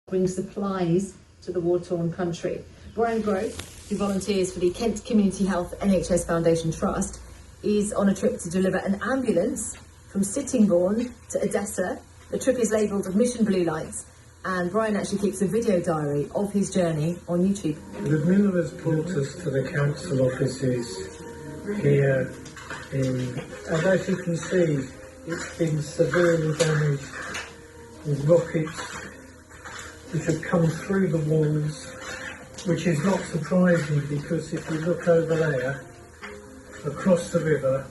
brings supplies to the war-torn country. Brian Grove, who volunteers for the Kent Community Health NHS Foundation Trust, is on a trip to deliver an ambulance from Sittingbourne to Odessa. The trip is labelled Mission Blue Lights, and Brian actually keeps a video diary of his journey on YouTube. Ludmilla has brought us to the council offices here and as you can see, it's been severely damaged with rockets which have come through the walls, which is not surprising because if you look over there, across the river,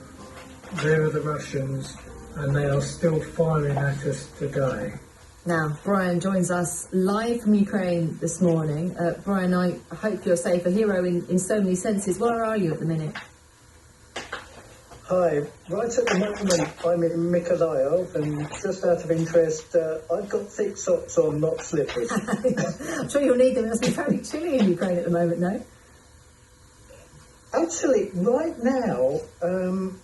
there are the Russians and they are still firing at us today. Now, Brian joins us live from Ukraine this morning. Brian, I hope you're safe, a hero in so many senses. Where are you at the minute? Hi, right at the moment I'm in Mykolaiv, and just out of interest, I've got thick socks on, not slippers. I'm sure you'll need them. It must be very chilly in Ukraine at the moment, no? Actually, right now,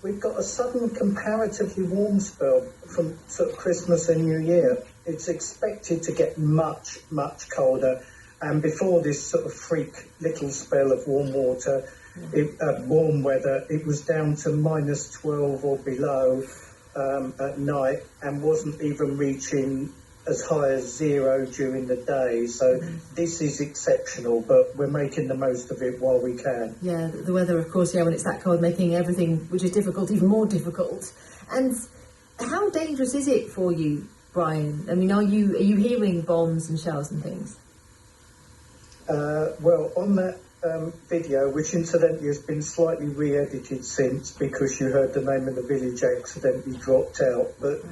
we've got a sudden comparatively warm spell from sort of Christmas and New Year. It's expected to get much, much colder, and before this sort of freak little spell of warm water, warm weather, it was down to minus 12 or below at night and wasn't even reaching as high as 0 during the day. So this is exceptional, but we're making the most of it while we can. Yeah, the weather, of course, when it's that cold, making everything which is difficult even more difficult. And how dangerous is it for you, Brian? I mean, are you hearing bombs and shells and things? Well, on that video, which incidentally has been slightly re-edited since because you heard the name of the village accidentally dropped out, but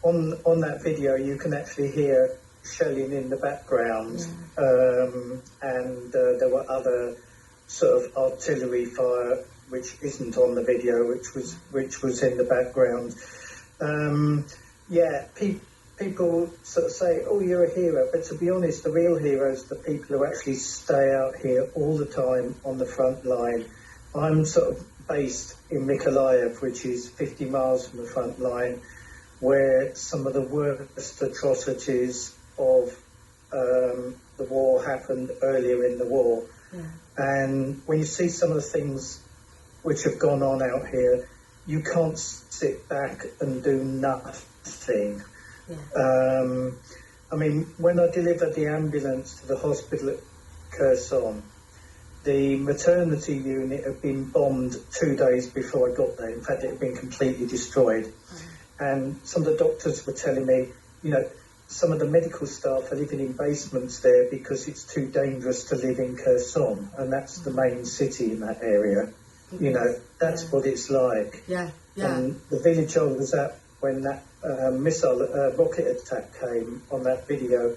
on that video you can actually hear shelling in the background, and there were other sort of artillery fire which isn't on the video, which was in the background. People sort of say, oh, you're a hero, but to be honest, the real heroes are the people who actually stay out here all the time on the front line. I'm sort of based in Mykolaiv, which is 50 miles from the front line, where some of the worst atrocities of the war happened earlier in the war. Yeah. And when you see some of the things which have gone on out here, you can't sit back and do nothing. Yeah. I mean, when I delivered the ambulance to the hospital at Kherson, the maternity unit had been bombed 2 days before I got there. In fact, it had been completely destroyed. And some of the doctors were telling me, you know, some of the medical staff are living in basements there because it's too dangerous to live in Kherson, and that's the main city in that area. You know, that's what it's like. Yeah, yeah. And the village I was at when that rocket attack came on that video,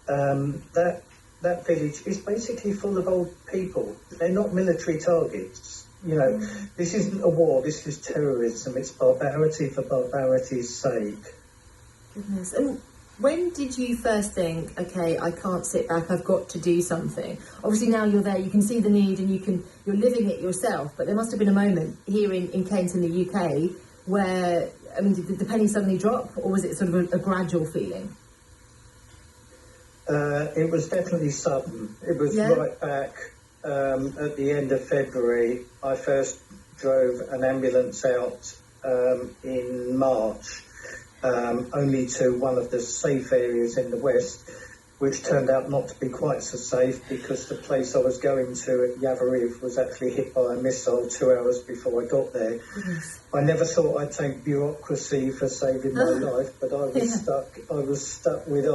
that village is basically full of old people. They're not military targets. You know, this isn't a war, this is terrorism. It's barbarity for barbarity's sake. Goodness. And when did you first think, okay, I can't sit back, I've got to do something? Obviously now you're there, you can see the need and you're living it yourself, but there must have been a moment here in Kent in the UK where, I mean, did the penny suddenly drop, or was it sort of a gradual feeling? It was definitely sudden. It was right back at the end of February. I first drove an ambulance out in March, only to one of the safe areas in the west, which turned out not to be quite so safe because the place I was going to at Yavoriv was actually hit by a missile 2 hours before I got there. Yes. I never thought I'd take bureaucracy for saving my life, but I was stuck with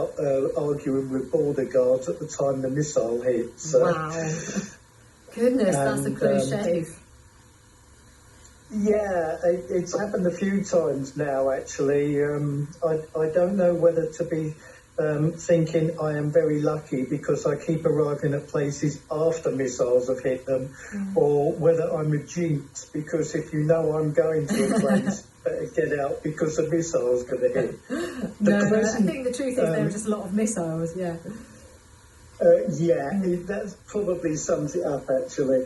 arguing with border guards at the time the missile hit. So. Wow. Goodness, that's a close shave. Yeah, it's happened a few times now, actually. I don't know whether to be thinking I am very lucky because I keep arriving at places after missiles have hit them, or whether I'm a jinx because if you know I'm going to a place, better get out because a missile's going to hit. I think the truth is there are just a lot of missiles, yeah. That probably sums it up, actually.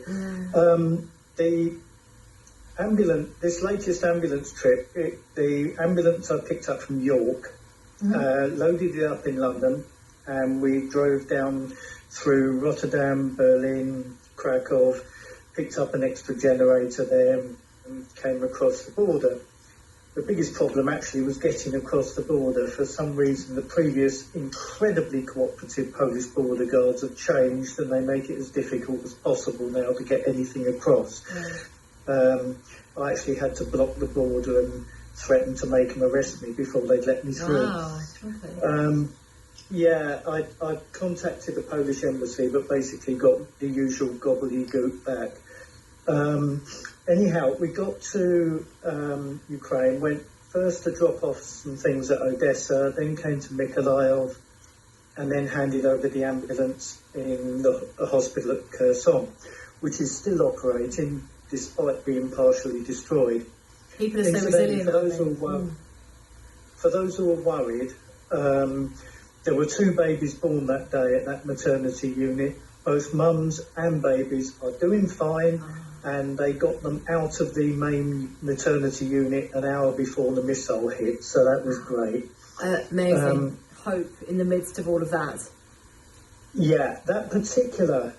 The ambulance, this latest ambulance trip, the ambulance I picked up from York, loaded it up in London, and we drove down through Rotterdam, Berlin, Krakow, picked up an extra generator there and came across the border. The biggest problem actually was getting across the border. For some reason, the previous incredibly cooperative Polish border guards have changed, and they make it as difficult as possible now to get anything across. I actually had to block the border and threaten to make them arrest me before they'd let me through. Wow. Okay. Yeah, I contacted the Polish embassy, but basically got the usual gobbledygook back. Anyhow, we got to Ukraine, went first to drop off some things at Odessa, then came to Mykolaiv, and then handed over the ambulance in the hospital at Kherson, which is still operating despite being partially destroyed. People are so resilient. For those who are worried, there were 2 babies born that day at that maternity unit. Both mums and babies are doing fine, and they got them out of the main maternity unit an hour before the missile hit, so that was great. Amazing. Hope in the midst of all of that. Yeah, that particular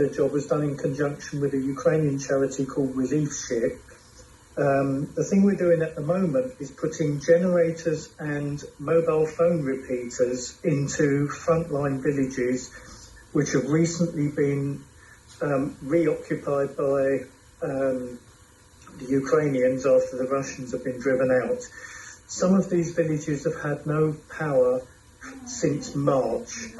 job was done in conjunction with a Ukrainian charity called Relief Ship. The thing we're doing at the moment is putting generators and mobile phone repeaters into frontline villages which have recently been reoccupied by the Ukrainians after the Russians have been driven out. Some of these villages have had no power since March.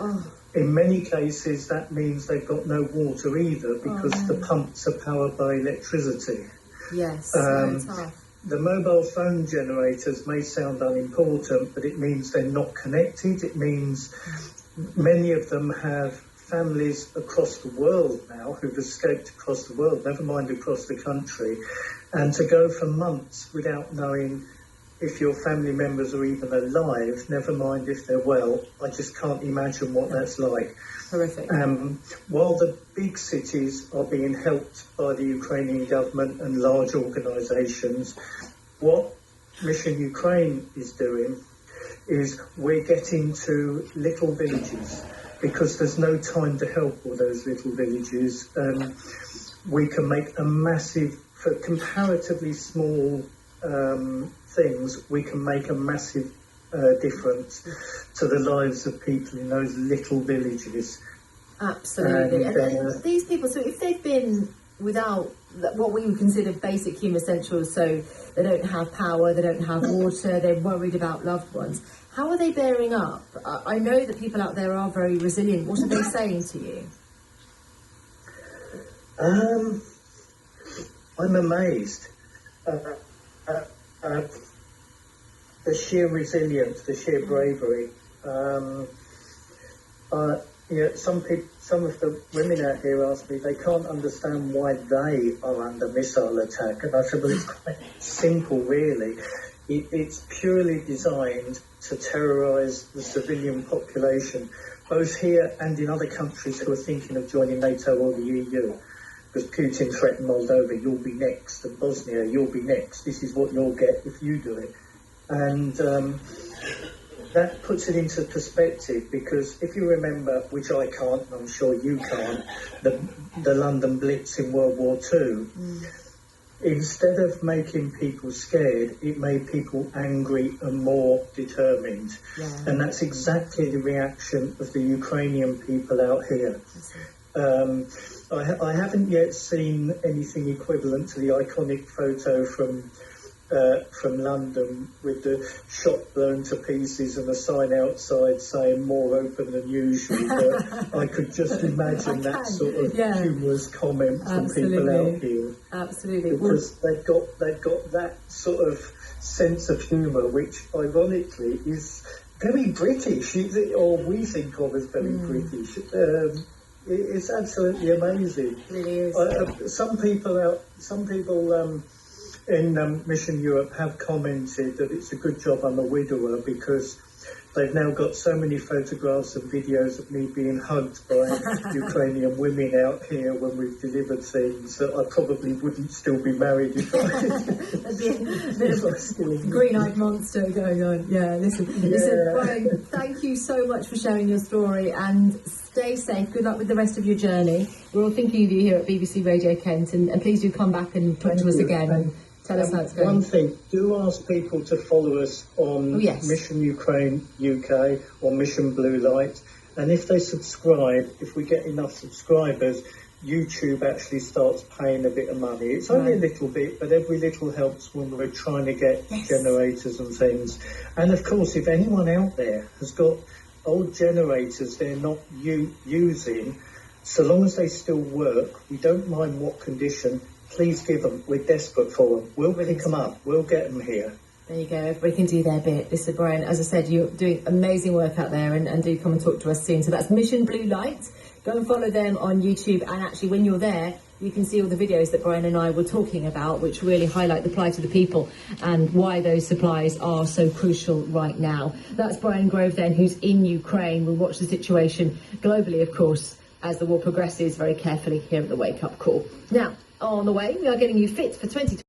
In many cases, that means they've got no water either, because the pumps are powered by electricity. Yes, so tough. The mobile phone generators may sound unimportant, but it means they're not connected. It means many of them have families across the world now who've escaped across the world, never mind across the country, and to go for months without knowing if your family members are even alive, never mind if they're well. I just can't imagine what that's like. Horrific. While the big cities are being helped by the Ukrainian government and large organisations, what Mission Ukraine is doing is we're getting to little villages, because there's no time to help all those little villages. We can make a massive, for comparatively small things, we can make a massive difference to the lives of people in those little villages. Absolutely. And these people, so if they've been without what we would consider basic human essentials, so they don't have power, they don't have water, they're worried about loved ones, how are they bearing up? I know that people out there are very resilient. What are they saying to you? I'm amazed. The sheer resilience, the sheer bravery. Some of the women out here ask me, they can't understand why they are under missile attack. And I said, well, it's quite simple, really. It's purely designed to terrorise the civilian population, both here and in other countries who are thinking of joining NATO or the EU. Because Putin threatened Moldova, you'll be next, and Bosnia, you'll be next. This is what you'll get if you do it. And that puts it into perspective, because if you remember, which I can't, and I'm sure you can't, the London Blitz in World War II, instead of making people scared, it made people angry and more determined. Yeah. And that's exactly the reaction of the Ukrainian people out here. I haven't yet seen anything equivalent to the iconic photo from London with the shop blown to pieces and a sign outside saying more open than usual. But I could just imagine that sort of humorous comment from people out here. Absolutely. Because they've got that sort of sense of humour, which ironically is very British, or we think of as very British. It's absolutely amazing. It really is. Some people in Mission Europe have commented that it's a good job I'm a widower, because they've now got so many photographs and videos of me being hugged by Ukrainian women out here when we've delivered things that I probably wouldn't still be married if I green-eyed monster going on. Yeah, listen, Brian, thank you so much for sharing your story, and stay safe. Good luck with the rest of your journey. We're all thinking of you here at BBC Radio Kent, and please do come back and talk to us again and tell us how it's going. One thing, do ask people to follow us on Mission Ukraine UK or Mission Blue Light, and if they subscribe, if we get enough subscribers, YouTube actually starts paying a bit of money. It's only a little bit, but every little helps when we're trying to get generators and things. And of course, if anyone out there has got old generators they're not using, so long as they still work, we don't mind what condition, please give them. We're desperate for them. We'll pick them up. We'll get them here. There you go. Everybody can do their bit. Listen, Brian, as I said, you're doing amazing work out there, and do come and talk to us soon. So that's Mission Blue Light. Go and follow them on YouTube, and actually when you're there, you can see all the videos that Brian and I were talking about, which really highlight the plight of the people and why those supplies are so crucial right now. That's Brian Grove then, who's in Ukraine. We'll watch the situation globally, of course, as the war progresses very carefully here at the Wake Up Call. Now, on the way, we are getting you fit for 2020.